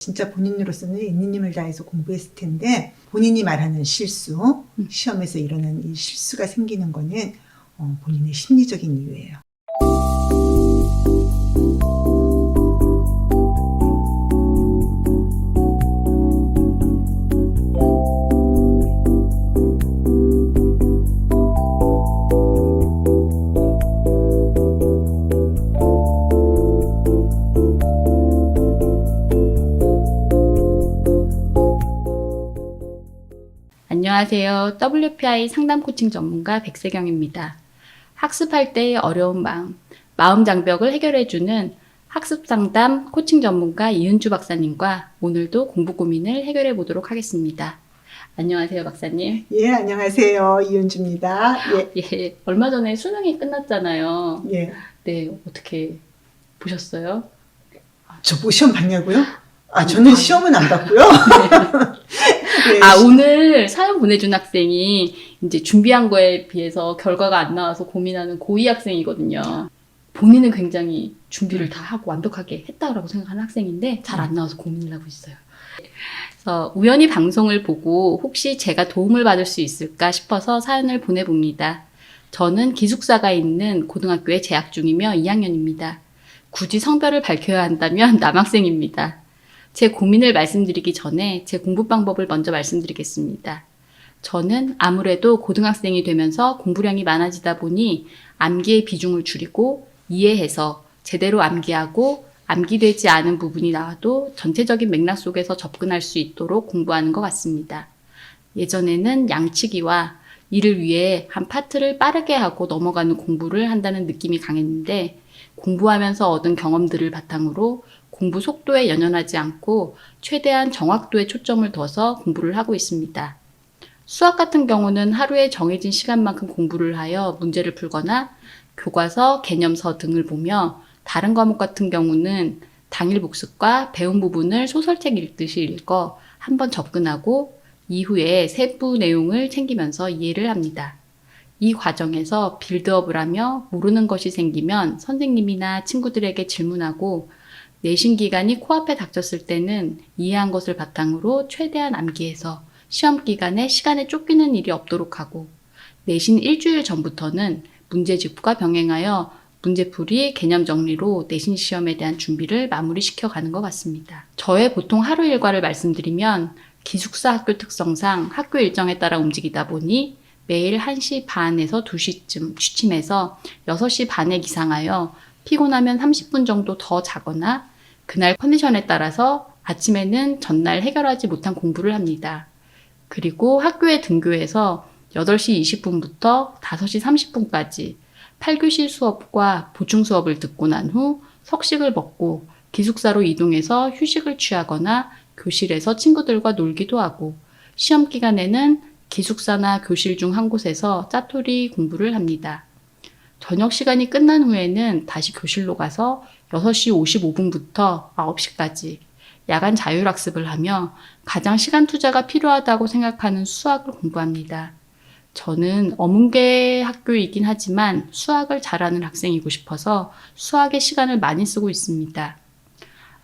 진짜 본인으로서는 있는 힘을 다해서 공부했을 텐데 본인이 말하는 실수, 시험에서 일어나는 이 실수가 생기는 거는 본인의 심리적인 이유예요. 안녕하세요. WPI 상담 코칭 전문가 백세경입니다. 학습할 때의 어려운 마음 장벽을 해결해주는 학습 상담 코칭 전문가 이은주 박사님과 오늘도 공부 고민을 해결해 보도록 하겠습니다. 안녕하세요, 박사님. 예, 안녕하세요. 이은주입니다. 예, 얼마 전에 수능이 끝났잖아요. 예. 네, 어떻게 보셨어요? 저 시험 봤냐고요? 저는 시험은 안 봤고요. 네, 오늘 사연 보내준 학생이 이제 준비한 거에 비해서 결과가 안 나와서 고민하는 고2 학생이거든요. 본인은 굉장히 준비를 다 하고 완벽하게 했다고 생각하는 학생인데 잘 안 나와서 고민을 하고 있어요. 그래서 우연히 방송을 보고 혹시 제가 도움을 받을 수 있을까 싶어서 사연을 보내봅니다. 저는 기숙사가 있는 고등학교에 재학 중이며 2학년입니다. 굳이 성별을 밝혀야 한다면 남학생입니다. 제 고민을 말씀드리기 전에 제 공부 방법을 먼저 말씀드리겠습니다. 저는 아무래도 고등학생이 되면서 공부량이 많아지다 보니 암기의 비중을 줄이고 이해해서 제대로 암기하고 암기되지 않은 부분이 나와도 전체적인 맥락 속에서 접근할 수 있도록 공부하는 것 같습니다. 예전에는 양치기와 이를 위해 한 파트를 빠르게 하고 넘어가는 공부를 한다는 느낌이 강했는데 공부하면서 얻은 경험들을 바탕으로 공부 속도에 연연하지 않고 최대한 정확도에 초점을 둬서 공부를 하고 있습니다. 수학 같은 경우는 하루에 정해진 시간만큼 공부를 하여 문제를 풀거나 교과서, 개념서 등을 보며 다른 과목 같은 경우는 당일 복습과 배운 부분을 소설책 읽듯이 읽어 한번 접근하고 이후에 세부 내용을 챙기면서 이해를 합니다. 이 과정에서 빌드업을 하며 모르는 것이 생기면 선생님이나 친구들에게 질문하고 내신 기간이 코앞에 닥쳤을 때는 이해한 것을 바탕으로 최대한 암기해서 시험 기간에 시간에 쫓기는 일이 없도록 하고 내신 일주일 전부터는 문제집과 병행하여 문제풀이, 개념 정리로 내신 시험에 대한 준비를 마무리시켜 가는 것 같습니다. 저의 보통 하루 일과를 말씀드리면 기숙사 학교 특성상 학교 일정에 따라 움직이다 보니 매일 1시 반에서 2시쯤 취침해서 6시 반에 기상하여 피곤하면 30분 정도 더 자거나 그날 컨디션에 따라서 아침에는 전날 해결하지 못한 공부를 합니다. 그리고 학교에 등교해서 8시 20분부터 5시 30분까지 8교시 수업과 보충 수업을 듣고 난 후 석식을 먹고 기숙사로 이동해서 휴식을 취하거나 교실에서 친구들과 놀기도 하고 시험 기간에는 기숙사나 교실 중 한 곳에서 짜투리 공부를 합니다. 저녁 시간이 끝난 후에는 다시 교실로 가서 6시 55분부터 9시까지 야간 자율학습을 하며 가장 시간 투자가 필요하다고 생각하는 수학을 공부합니다. 저는 어문계 학교이긴 하지만 수학을 잘하는 학생이고 싶어서 수학에 시간을 많이 쓰고 있습니다.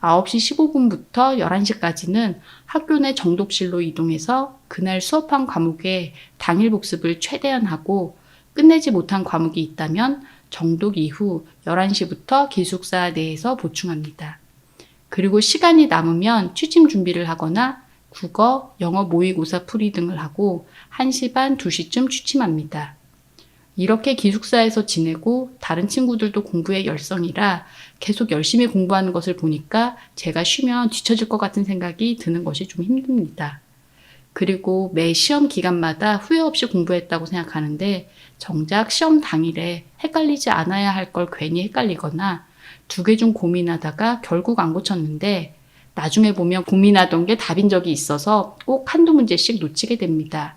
9시 15분부터 11시까지는 학교 내 정독실로 이동해서 그날 수업한 과목의 당일 복습을 최대한 하고 끝내지 못한 과목이 있다면 정독 이후 11시부터 기숙사 내에서 보충합니다. 그리고 시간이 남으면 취침 준비를 하거나 국어, 영어 모의고사 풀이 등을 하고 1시 반, 2시쯤 취침합니다. 이렇게 기숙사에서 지내고 다른 친구들도 공부에 열성이라 계속 열심히 공부하는 것을 보니까 제가 쉬면 뒤처질 것 같은 생각이 드는 것이 좀 힘듭니다. 그리고 매 시험 기간마다 후회 없이 공부했다고 생각하는데 정작 시험 당일에 헷갈리지 않아야 할 걸 괜히 헷갈리거나 2개 중 고민하다가 결국 안 고쳤는데 나중에 보면 고민하던 게 답인 적이 있어서 꼭 한두 문제씩 놓치게 됩니다.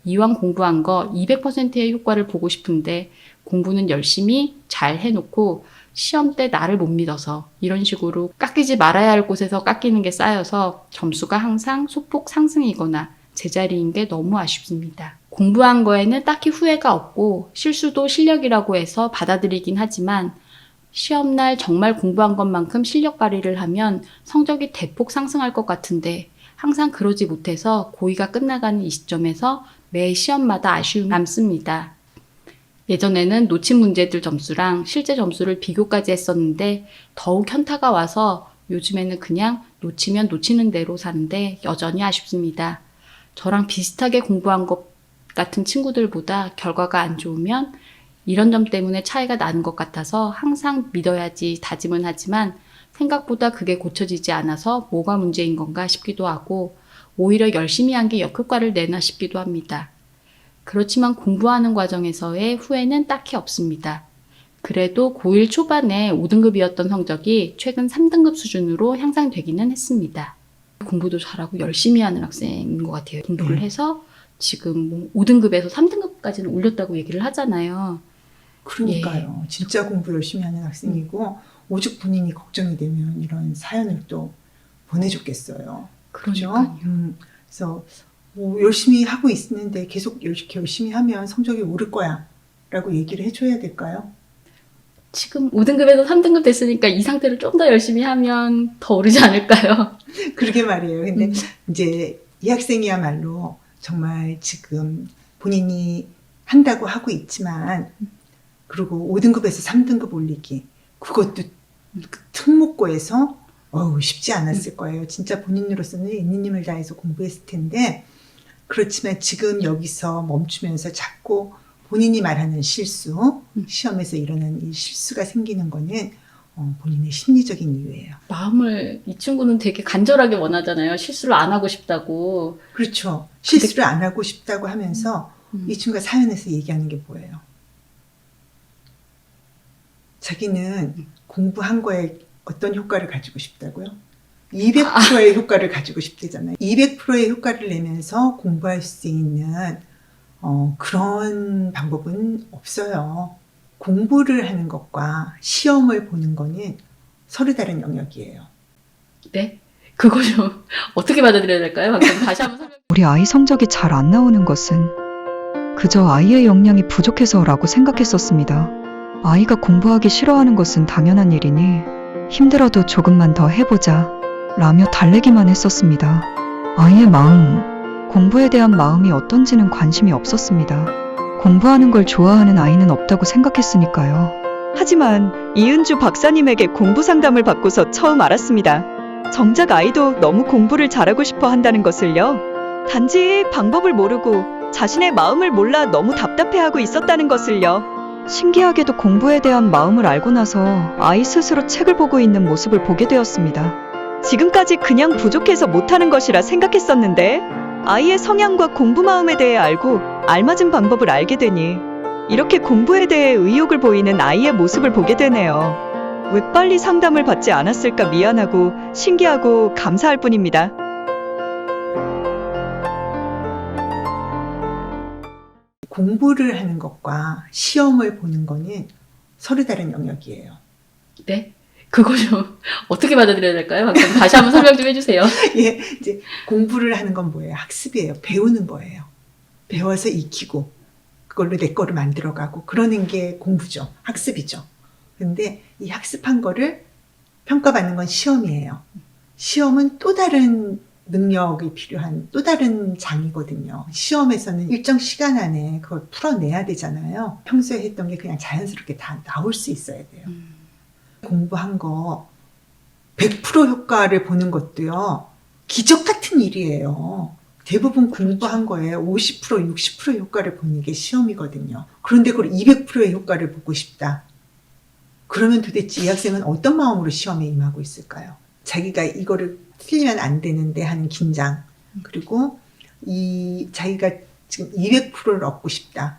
이왕 공부한 거 200%의 효과를 보고 싶은데 공부는 열심히 잘 해놓고 시험 때 나를 못 믿어서 이런 식으로 깎이지 말아야 할 곳에서 깎이는 게 쌓여서 점수가 항상 소폭 상승이거나 제자리인 게 너무 아쉽습니다. 공부한 거에는 딱히 후회가 없고 실수도 실력이라고 해서 받아들이긴 하지만 시험날 정말 공부한 것만큼 실력 발휘를 하면 성적이 대폭 상승할 것 같은데 항상 그러지 못해서 고2가 끝나가는 이 시점에서 매 시험마다 아쉬움이 남습니다. 예전에는 놓친 문제들 점수랑 실제 점수를 비교까지 했었는데 더욱 현타가 와서 요즘에는 그냥 놓치면 놓치는 대로 사는데 여전히 아쉽습니다. 저랑 비슷하게 공부한 것 같은 친구들보다 결과가 안 좋으면 이런 점 때문에 차이가 나는 것 같아서 항상 믿어야지 다짐은 하지만 생각보다 그게 고쳐지지 않아서 뭐가 문제인 건가 싶기도 하고 오히려 열심히 한 게 역효과를 내나 싶기도 합니다. 그렇지만 공부하는 과정에서의 후회는 딱히 없습니다. 그래도 고1 초반에 5등급이었던 성적이 최근 3등급 수준으로 향상되기는 했습니다. 공부도 잘하고 열심히 하는 학생인 것 같아요. 공부를 해서 지금 뭐 5등급에서 3등급까지는 올렸다고 얘기를 하잖아요. 그러니까요. 진짜 공부 열심히 하는 학생이고 오죽 본인이 걱정이 되면 이런 사연을 또 보내줬겠어요. 그죠? 그러니까요. 그래서 뭐 열심히 하고 있는데 계속 이렇게 열심히 하면 성적이 오를 거야 라고 얘기를 해줘야 될까요? 지금 5등급에서 3등급 됐으니까 이 상태를 좀 더 열심히 하면 더 오르지 않을까요? 그러게 말이에요. 근데 이제 이 학생이야말로 정말 지금 본인이 한다고 하고 있지만 그리고 5등급에서 3등급 올리기 그것도 특목고에서 쉽지 않았을 거예요. 진짜 본인으로서는 있는 힘을 다해서 공부했을 텐데 그렇지만 지금 여기서 멈추면서 자꾸 본인이 말하는 실수, 시험에서 일어나는 이 실수가 생기는 거는 본인의 심리적인 이유예요. 마음을 이 친구는 되게 간절하게 원하잖아요. 실수를 안 하고 싶다고. 그렇죠. 실수를 안 하고 싶다고 하면서 이 친구가 사연에서 얘기하는 게 뭐예요? 자기는 공부한 거에 어떤 효과를 가지고 싶다고요? 200%의 효과를 가지고 싶대잖아요. 200%의 효과를 내면서 공부할 수 있는 그런 방법은 없어요. 공부를 하는 것과 시험을 보는 거는 서로 다른 영역이에요. 네? 그거 좀 어떻게 받아들여야 될까요? 방금 다시 한번 설명. 우리 아이 성적이 잘 안 나오는 것은 그저 아이의 역량이 부족해서라고 생각했었습니다. 아이가 공부하기 싫어하는 것은 당연한 일이니 힘들어도 조금만 더 해보자 라며 달래기만 했었습니다. 아이의 마음, 공부에 대한 마음이 어떤지는 관심이 없었습니다. 공부하는 걸 좋아하는 아이는 없다고 생각했으니까요. 하지만 이은주 박사님에게 공부 상담을 받고서 처음 알았습니다. 정작 아이도 너무 공부를 잘하고 싶어 한다는 것을요. 단지 방법을 모르고 자신의 마음을 몰라 너무 답답해하고 있었다는 것을요. 신기하게도 공부에 대한 마음을 알고 나서 아이 스스로 책을 보고 있는 모습을 보게 되었습니다. 지금까지 그냥 부족해서 못하는 것이라 생각했었는데 아이의 성향과 공부 마음에 대해 알고 알맞은 방법을 알게 되니 이렇게 공부에 대해 의욕을 보이는 아이의 모습을 보게 되네요. 왜 빨리 상담을 받지 않았을까 미안하고 신기하고 감사할 뿐입니다. 공부를 하는 것과 시험을 보는 거는 서로 다른 영역이에요. 네? 그거 좀 어떻게 받아들여야 될까요? 방금 다시 한번 설명 좀 해주세요. 예, 이제 공부를 하는 건 뭐예요? 학습이에요. 배우는 거예요. 배워서 익히고 그걸로 내 거를 만들어가고 그러는 게 공부죠. 학습이죠. 근데 이 학습한 거를 평가받는 건 시험이에요. 시험은 또 다른 능력이 필요한 또 다른 장이거든요. 시험에서는 일정 시간 안에 그걸 풀어내야 되잖아요. 평소에 했던 게 그냥 자연스럽게 다 나올 수 있어야 돼요. 공부한 거 100% 효과를 보는 것도요. 기적 같은 일이에요. 대부분 공부한 거에 50%, 60% 효과를 보는 게 시험이거든요. 그런데 그걸 200%의 효과를 보고 싶다. 그러면 도대체 이 학생은 어떤 마음으로 시험에 임하고 있을까요? 자기가 이거를 틀리면 안 되는데 하는 긴장, 그리고 자기가 지금 200%를 얻고 싶다.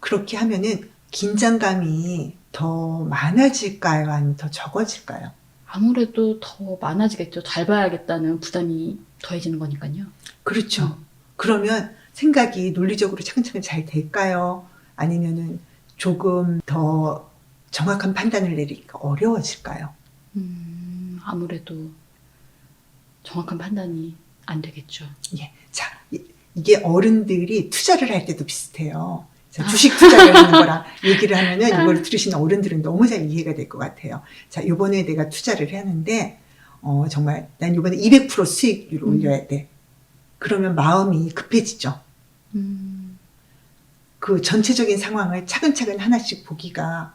그렇게 하면은 긴장감이 더 많아질까요? 아니면 더 적어질까요? 아무래도 더 많아지겠죠. 잘 봐야겠다는 부담이 더해지는 거니까요. 그렇죠. 그러면 생각이 논리적으로 차근차근 잘 될까요? 아니면은 조금 더 정확한 판단을 내리기가 어려워질까요? 아무래도 정확한 판단이 안 되겠죠. 예. 자, 이게 어른들이 투자를 할 때도 비슷해요. 자, 주식 투자를 하는 거랑 얘기를 하면은 이걸 들으시는 어른들은 너무 잘 이해가 될 것 같아요. 자, 요번에 내가 투자를 하는데, 정말 난 요번에 200% 수익률을 올려야 돼. 그러면 마음이 급해지죠. 그 전체적인 상황을 차근차근 하나씩 보기가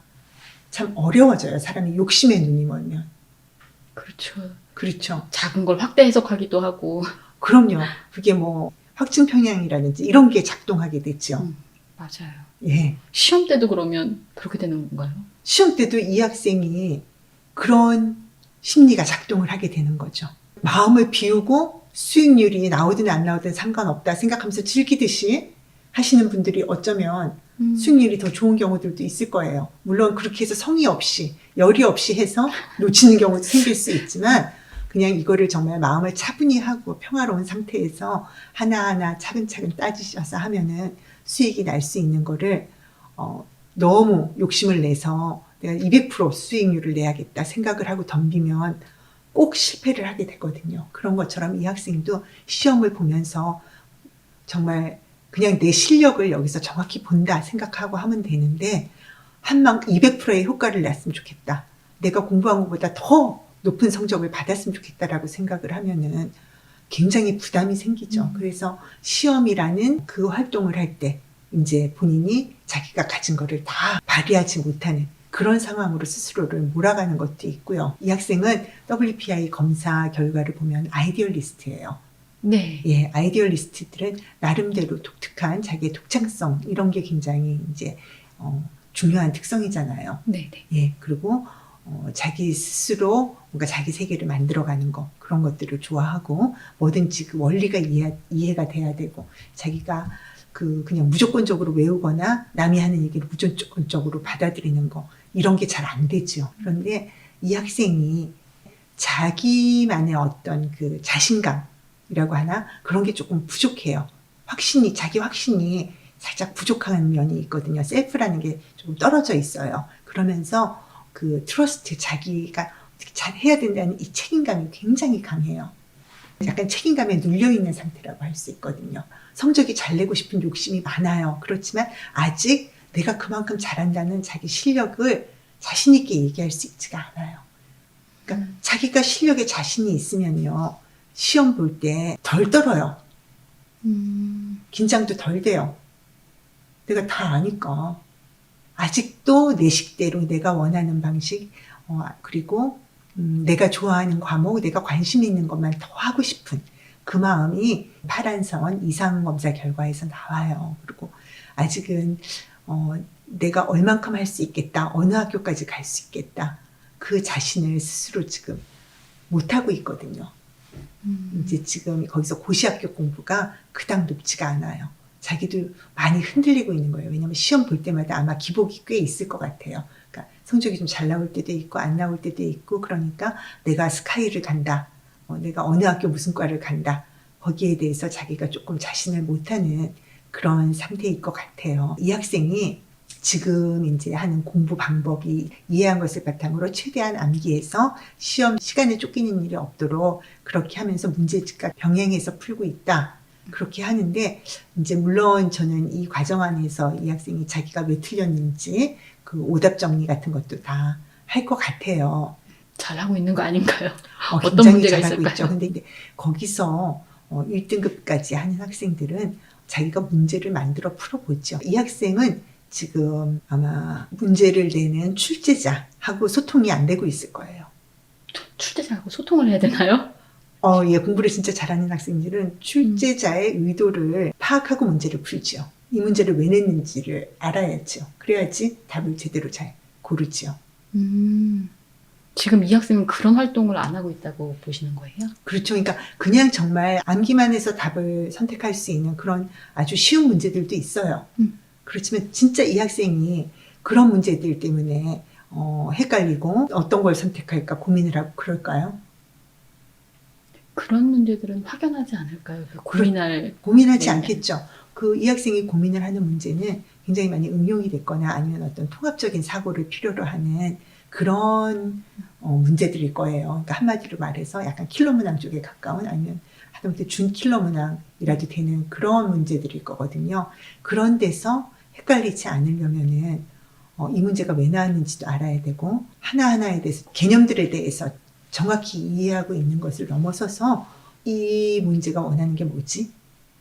참 어려워져요. 사람이 욕심에 눈이 멀면. 그렇죠. 그렇죠. 작은 걸 확대 해석하기도 하고. 그럼요. 그게 뭐 확증 평양이라든지 이런 게 작동하게 됐죠. 맞아요. 예. 시험 때도 그러면 그렇게 되는 건가요? 시험 때도 이 학생이 그런 심리가 작동을 하게 되는 거죠. 마음을 비우고 수익률이 나오든 안 나오든 상관없다 생각하면서 즐기듯이 하시는 분들이 어쩌면 수익률이 더 좋은 경우들도 있을 거예요. 물론 그렇게 해서 성의 없이, 열의 없이 해서 놓치는 경우도 생길 수 있지만 그냥 이거를 정말 마음을 차분히 하고 평화로운 상태에서 하나하나 차근차근 따지셔서 하면은 수익이 날 수 있는 거를 너무 욕심을 내서 내가 200% 수익률을 내야겠다 생각을 하고 덤비면 꼭 실패를 하게 되거든요. 그런 것처럼 이 학생도 시험을 보면서 정말 그냥 내 실력을 여기서 정확히 본다 생각하고 하면 되는데 한방 200%의 효과를 냈으면 좋겠다. 내가 공부한 것보다 더 높은 성적을 받았으면 좋겠다라고 생각을 하면은 굉장히 부담이 생기죠. 그래서 시험이라는 그 활동을 할 때 이제 본인이 자기가 가진 거를 다 발휘하지 못하는 그런 상황으로 스스로를 몰아가는 것도 있고요. 이 학생은 WPI 검사 결과를 보면 아이디얼리스트예요. 네. 예, 아이디얼리스트들은 나름대로 독특한 자기의 독창성 이런 게 굉장히 이제 중요한 특성이잖아요. 네. 네. 예, 그리고 자기 스스로 뭔가 자기 세계를 만들어가는 거 그런 것들을 좋아하고 뭐든지 그 원리가 이해가 돼야 되고 자기가 그냥 무조건적으로 외우거나 남이 하는 얘기를 무조건적으로 받아들이는 거 이런 게 잘 안 되죠. 그런데 이 학생이 자기만의 어떤 그 자신감이라고 하나 그런 게 조금 부족해요. 자기 확신이 살짝 부족한 면이 있거든요. 셀프라는 게 조금 떨어져 있어요. 그러면서 그 트러스트 자기가 어떻게 잘 해야 된다는 이 책임감이 굉장히 강해요. 약간 책임감에 눌려있는 상태라고 할 수 있거든요. 성적이 잘 내고 싶은 욕심이 많아요. 그렇지만 아직 내가 그만큼 잘한다는 자기 실력을 자신 있게 얘기할 수 있지가 않아요. 그러니까 자기가 실력에 자신이 있으면요. 시험 볼 때 덜 떨어요. 긴장도 덜 돼요. 내가 다 아니까. 아직도 내 식대로 내가 원하는 방식, 그리고 내가 좋아하는 과목, 내가 관심 있는 것만 더 하고 싶은 그 마음이 파란선 이상검사 결과에서 나와요. 그리고 아직은 내가 얼만큼 할 수 있겠다, 어느 학교까지 갈 수 있겠다, 그 자신을 스스로 지금 못하고 있거든요. 이제 지금 거기서 고시학교 공부가 그닥 높지가 않아요. 자기도 많이 흔들리고 있는 거예요. 왜냐하면 시험 볼 때마다 아마 기복이 꽤 있을 것 같아요. 그러니까 성적이 좀 잘 나올 때도 있고 안 나올 때도 있고 그러니까 내가 스카이를 간다. 내가 어느 학교 무슨 과를 간다. 거기에 대해서 자기가 조금 자신을 못하는 그런 상태일 것 같아요. 이 학생이 지금 이제 하는 공부 방법이 이해한 것을 바탕으로 최대한 암기해서 시험 시간에 쫓기는 일이 없도록 그렇게 하면서 문제집과 병행해서 풀고 있다. 그렇게 하는데 이제 물론 저는 이 과정 안에서 이 학생이 자기가 왜 틀렸는지 그 오답 정리 같은 것도 다 할 것 같아요. 잘하고 있는 거 아닌가요? 어떤 굉장히 문제가 잘하고 있을까요? 있죠. 근데 거기서 1등급까지 하는 학생들은 자기가 문제를 만들어 풀어보죠. 이 학생은 지금 아마 문제를 내는 출제자하고 소통이 안 되고 있을 거예요. 출제자하고 소통을 해야 되나요? 예, 공부를 진짜 잘하는 학생들은 출제자의 의도를 파악하고 문제를 풀죠. 이 문제를 왜 냈는지를 알아야죠. 그래야지 답을 제대로 잘 고르죠. 지금 이 학생은 그런 활동을 안 하고 있다고 보시는 거예요? 그렇죠. 그러니까 그냥 정말 암기만 해서 답을 선택할 수 있는 그런 아주 쉬운 문제들도 있어요. 그렇지만 진짜 이 학생이 그런 문제들 때문에 헷갈리고 어떤 걸 선택할까 고민을 하고 그럴까요? 그런 문제들은 확연하지 않을까요? 고민하지 네. 않겠죠. 이 학생이 고민을 하는 문제는 굉장히 많이 응용이 됐거나 아니면 어떤 통합적인 사고를 필요로 하는 그런 문제들일 거예요. 그러니까 한마디로 말해서 약간 킬러 문항 쪽에 가까운 아니면 하다못해 준 킬러 문항이라도 되는 그런 문제들일 거거든요. 그런 데서 헷갈리지 않으려면은 이 문제가 왜 나왔는지도 알아야 되고 하나하나에 대해서 개념들에 대해서 정확히 이해하고 있는 것을 넘어서서 이 문제가 원하는 게 뭐지?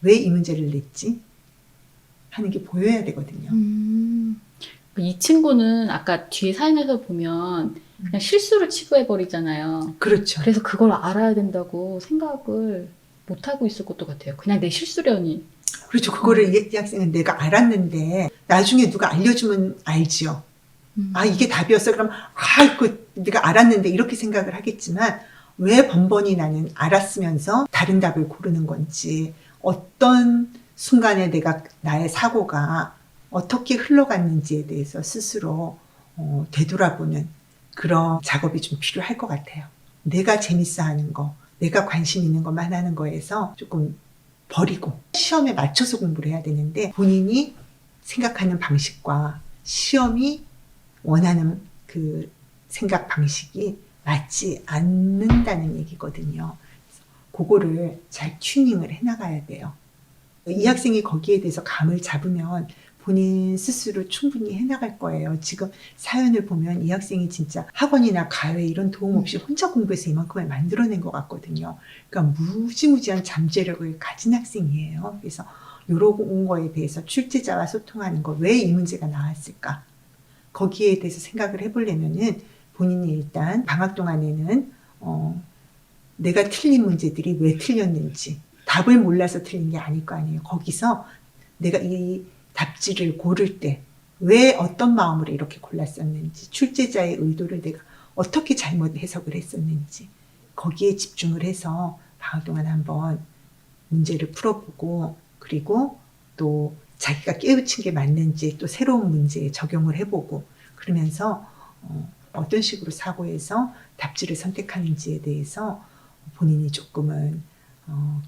왜 이 문제를 냈지? 하는 게 보여야 되거든요. 이 친구는 아까 뒤에 사연에서 보면 그냥 실수를 치부해버리잖아요. 그렇죠. 그래서 그걸 알아야 된다고 생각을 못하고 있을 것도 같아요. 그냥 내 실수려니. 그렇죠. 그거를 이 학생은 내가 알았는데 나중에 누가 알려주면 알지요. 아, 이게 답이었어. 그럼 그 내가 알았는데 이렇게 생각을 하겠지만 왜 번번이 나는 알았으면서 다른 답을 고르는 건지, 어떤 순간에 내가 나의 사고가 어떻게 흘러갔는지에 대해서 스스로 되돌아보는 그런 작업이 좀 필요할 것 같아요. 내가 재밌어 하는 거, 내가 관심 있는 것만 하는 거에서 조금 버리고 시험에 맞춰서 공부를 해야 되는데 본인이 생각하는 방식과 시험이 원하는 그 생각 방식이 맞지 않는다는 얘기거든요. 그거를 잘 튜닝을 해나가야 돼요. 이 학생이 거기에 대해서 감을 잡으면 본인 스스로 충분히 해나갈 거예요. 지금 사연을 보면 이 학생이 진짜 학원이나 과외 이런 도움 없이 혼자 공부해서 이만큼을 만들어낸 것 같거든요. 그러니까 무지무지한 잠재력을 가진 학생이에요. 그래서 이런 거에 대해서 출제자와 소통하는 거, 왜 이 문제가 나왔을까? 거기에 대해서 생각을 해보려면은 본인이 일단 방학 동안에는 내가 틀린 문제들이 왜 틀렸는지, 답을 몰라서 틀린 게 아닐 거 아니에요. 거기서 내가 이 답지를 고를 때 왜 어떤 마음으로 이렇게 골랐었는지, 출제자의 의도를 내가 어떻게 잘못 해석을 했었는지 거기에 집중을 해서 방학 동안 한번 문제를 풀어보고, 그리고 또 자기가 깨우친 게 맞는지 또 새로운 문제에 적용을 해보고, 그러면서 어떤 식으로 사고해서 답지를 선택하는지에 대해서 본인이 조금은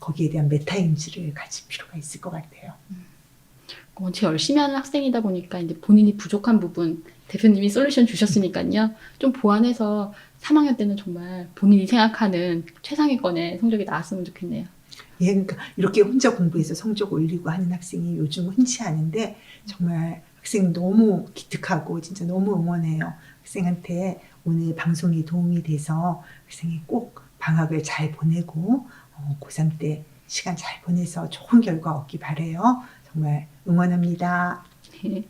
거기에 대한 메타인지를 가질 필요가 있을 것 같아요. 원체 열심히 하는 학생이다 보니까 이제 본인이 부족한 부분 대표님이 솔루션 주셨으니까요. 좀 보완해서 3학년 때는 정말 본인이 생각하는 최상위권의 성적이 나왔으면 좋겠네요. 예, 그러니까 이렇게 혼자 공부해서 성적 올리고 하는 학생이 요즘 흔치 않은데 정말 학생 너무 기특하고 진짜 너무 응원해요. 학생한테 오늘 방송이 도움이 돼서 학생이 꼭 방학을 잘 보내고 고3 때 시간 잘 보내서 좋은 결과 얻기 바래요. 정말 응원합니다. 네.